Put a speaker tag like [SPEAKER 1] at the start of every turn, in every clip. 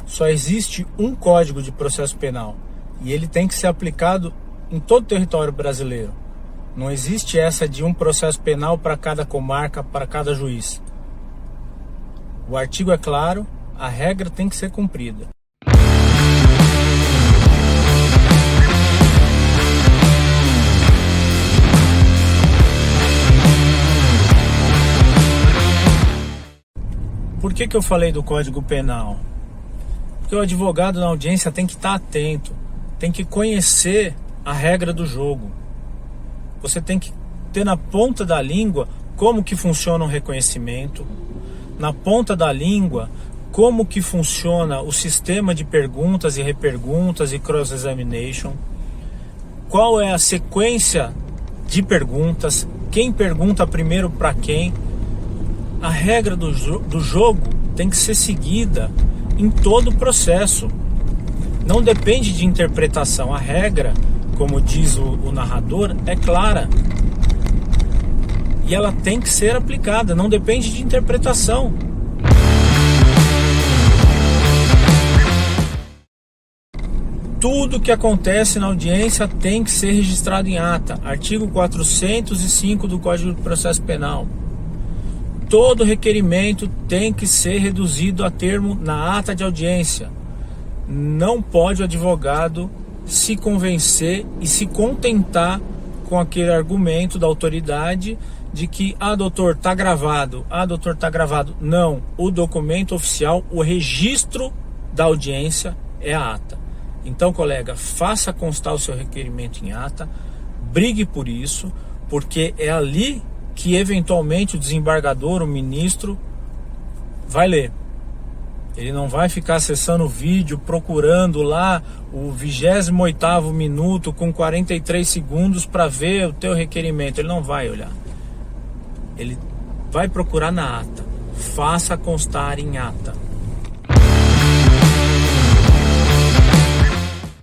[SPEAKER 1] Só existe um Código de Processo Penal e ele tem que ser aplicado em todo o território brasileiro. Não existe essa de um processo penal para cada comarca, para cada juiz. O artigo é claro, a regra tem que ser cumprida. Por que eu falei do Código Penal? Porque o advogado na audiência tem que estar atento, tem que conhecer a regra do jogo. Você tem que ter na ponta da língua como que funciona o reconhecimento, na ponta da língua como que funciona o sistema de perguntas e reperguntas e cross-examination, qual é a sequência de perguntas, quem pergunta primeiro para quem. A regra do jogo tem que ser seguida em todo o processo. Não depende de interpretação. A regra, como diz o narrador, é clara. E ela tem que ser aplicada, não depende de interpretação. Tudo que acontece na audiência tem que ser registrado em ata. Artigo 405 do Código de Processo Penal. Todo requerimento tem que ser reduzido a termo na ata de audiência. Não pode o advogado se convencer e se contentar com aquele argumento da autoridade de que, doutor, está gravado, doutor, está gravado. Não, o documento oficial, o registro da audiência é a ata. Então, colega, faça constar o seu requerimento em ata, brigue por isso, porque é ali que eventualmente o desembargador, o ministro, vai ler. Ele não vai ficar acessando o vídeo, procurando lá o 28º minuto com 43 segundos para ver o teu requerimento. Ele não vai olhar. Ele vai procurar na ata. Faça constar em ata.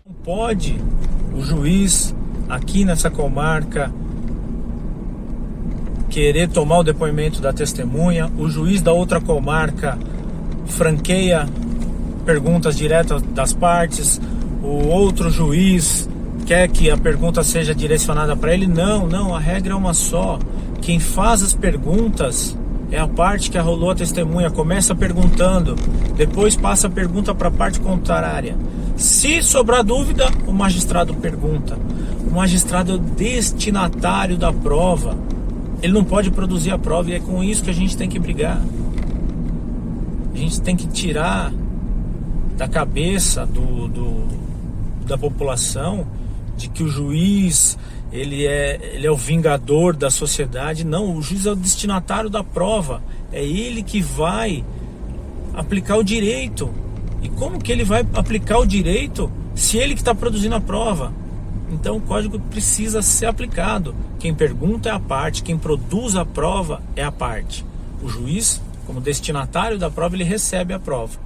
[SPEAKER 1] Não pode o juiz aqui nessa comarca querer tomar o depoimento da testemunha, o juiz da outra comarca franqueia perguntas diretas das partes, o outro juiz quer que a pergunta seja direcionada para ele. Não, a regra é uma só. Quem faz as perguntas é a parte que arrolou a testemunha. Começa perguntando, depois passa a pergunta para a parte contrária. Se sobrar dúvida, o magistrado pergunta. O magistrado é o destinatário da prova. Ele não pode produzir a prova e é com isso que a gente tem que brigar. A gente tem que tirar da cabeça da população de que o juiz ele é o vingador da sociedade. Não, o juiz é o destinatário da prova. É ele que vai aplicar o direito. E como que ele vai aplicar o direito se ele que está produzindo a prova? Então o código precisa ser aplicado. Quem pergunta é a parte, quem produz a prova é a parte. O juiz, como destinatário da prova, ele recebe a prova.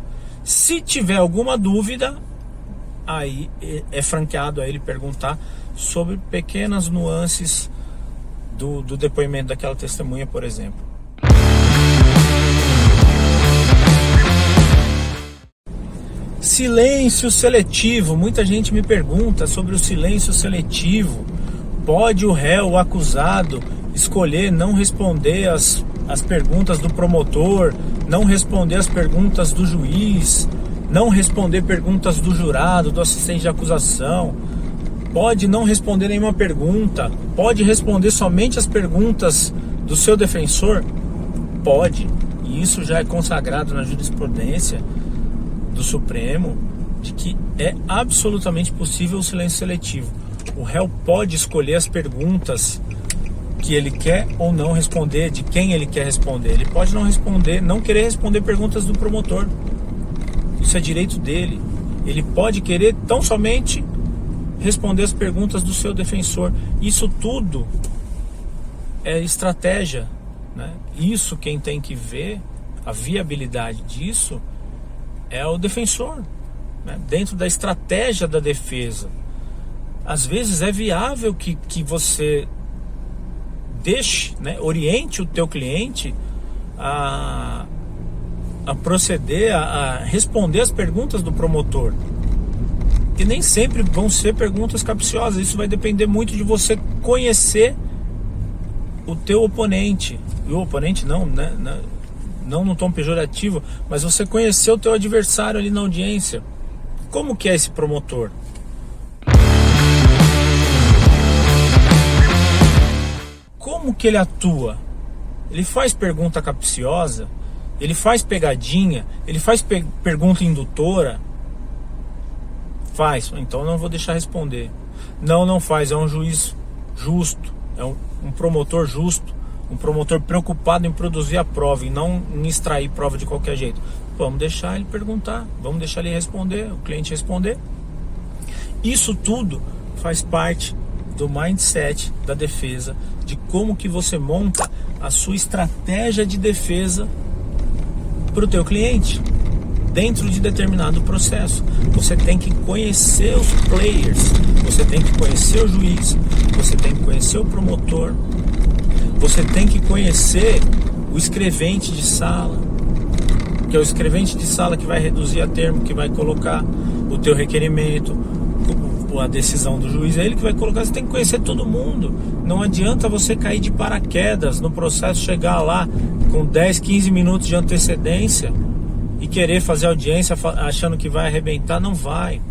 [SPEAKER 1] Se tiver alguma dúvida, aí é franqueado a ele perguntar sobre pequenas nuances do depoimento daquela testemunha, por exemplo. Silêncio seletivo. Muita gente me pergunta sobre o silêncio seletivo. Pode o réu, o acusado, escolher não responder as perguntas do promotor, não responder as perguntas do juiz, não responder perguntas do jurado, do assistente de acusação? Pode não responder nenhuma pergunta? Pode responder somente as perguntas do seu defensor? Pode. E isso já é consagrado na jurisprudência do Supremo, de que é absolutamente possível o silêncio seletivo. O réu pode escolher as perguntas que ele quer ou não responder, de quem ele quer responder. Ele pode não responder, não querer responder perguntas do promotor. Isso é direito dele. Ele pode querer tão somente responder as perguntas do seu defensor. Isso tudo é estratégia, né? Isso quem tem que ver, a viabilidade disso, é o defensor, né? Dentro da estratégia da defesa. Às vezes é viável que você deixe, né, oriente o teu cliente a a proceder a responder as perguntas do promotor. E nem sempre vão ser perguntas capciosas. Isso vai depender muito de você conhecer o teu oponente. E o oponente não, né? Não no tom pejorativo, mas você conhecer o teu adversário ali na audiência. Como que é esse promotor? Como que ele atua? Ele faz pergunta capciosa? Ele faz pegadinha? Ele faz pergunta indutora? Faz, então não vou deixar responder. Não faz, é um juiz justo, é um promotor justo, um promotor preocupado em produzir a prova e não em extrair prova de qualquer jeito. Vamos deixar ele perguntar, vamos deixar ele responder, o cliente responder. Isso tudo faz parte do mindset da defesa, de como que você monta a sua estratégia de defesa para o teu cliente dentro de determinado processo. Você tem que conhecer os players, você tem que conhecer o juiz, você tem que conhecer o promotor, você tem que conhecer o escrevente de sala, que é o escrevente de sala que vai reduzir a termo, que vai colocar o teu requerimento, a decisão do juiz, é ele que vai colocar. Você tem que conhecer todo mundo. Não adianta você cair de paraquedas no processo, chegar lá com 10, 15 minutos de antecedência e querer fazer audiência achando que vai arrebentar. Não vai.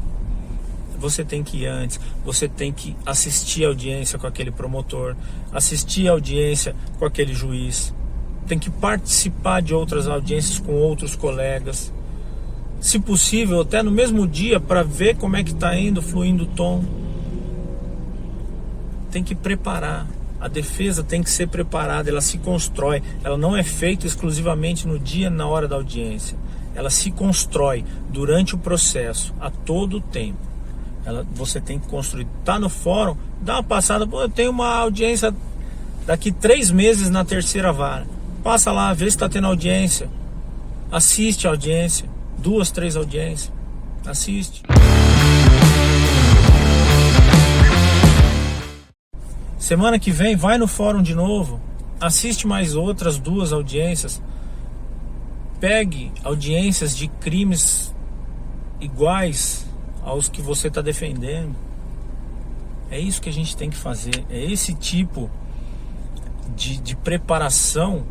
[SPEAKER 1] Você tem que ir antes, você tem que assistir a audiência com aquele promotor, assistir a audiência com aquele juiz, tem que participar de outras audiências com outros colegas, se possível até no mesmo dia, para ver como é que está indo, fluindo o tom. Tem que preparar. A defesa tem que ser preparada, ela se constrói, ela não é feita exclusivamente no dia, na hora da audiência. Ela se constrói durante o processo, a todo tempo. Você tem que construir. Tá no fórum, dá uma passada. Eu tenho uma audiência daqui 3 meses na terceira vara. Passa lá, vê se está tendo audiência. Assiste a audiência. 2, 3 audiências. Assiste. Semana que vem, vai no fórum de novo. Assiste mais outras 2 audiências. Pegue audiências de crimes iguais aos que você está defendendo. É isso que a gente tem que fazer. É esse tipo de preparação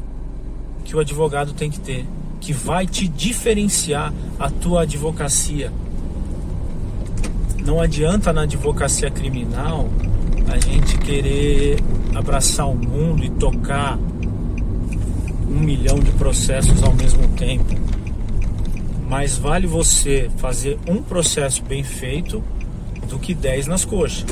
[SPEAKER 1] que o advogado tem que ter, que vai te diferenciar a tua advocacia. Não adianta na advocacia criminal a gente querer abraçar o mundo e tocar 1 milhão de processos ao mesmo tempo. Mais vale você fazer um processo bem feito do que 10 nas coxas.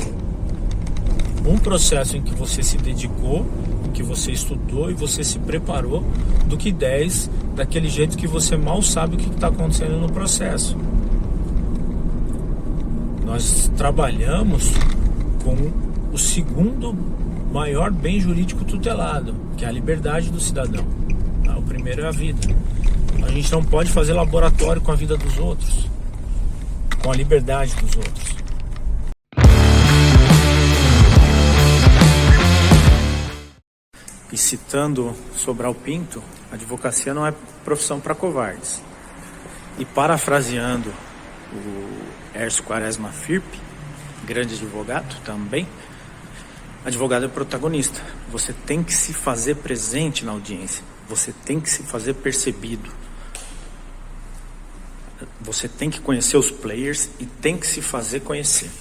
[SPEAKER 1] Um processo em que você se dedicou, que você estudou e você se preparou, do que 10 daquele jeito que você mal sabe o que está acontecendo no processo. Nós trabalhamos com o segundo maior bem jurídico tutelado, que é a liberdade do cidadão. O primeiro é a vida. A gente não pode fazer laboratório com a vida dos outros, com a liberdade dos outros. E citando Sobral Pinto, a advocacia não é profissão para covardes. E parafraseando o Hércio Quaresma Firpe, grande advogado também, advogado é protagonista. Você tem que se fazer presente na audiência. Você tem que se fazer percebido. Você tem que conhecer os players e tem que se fazer conhecer.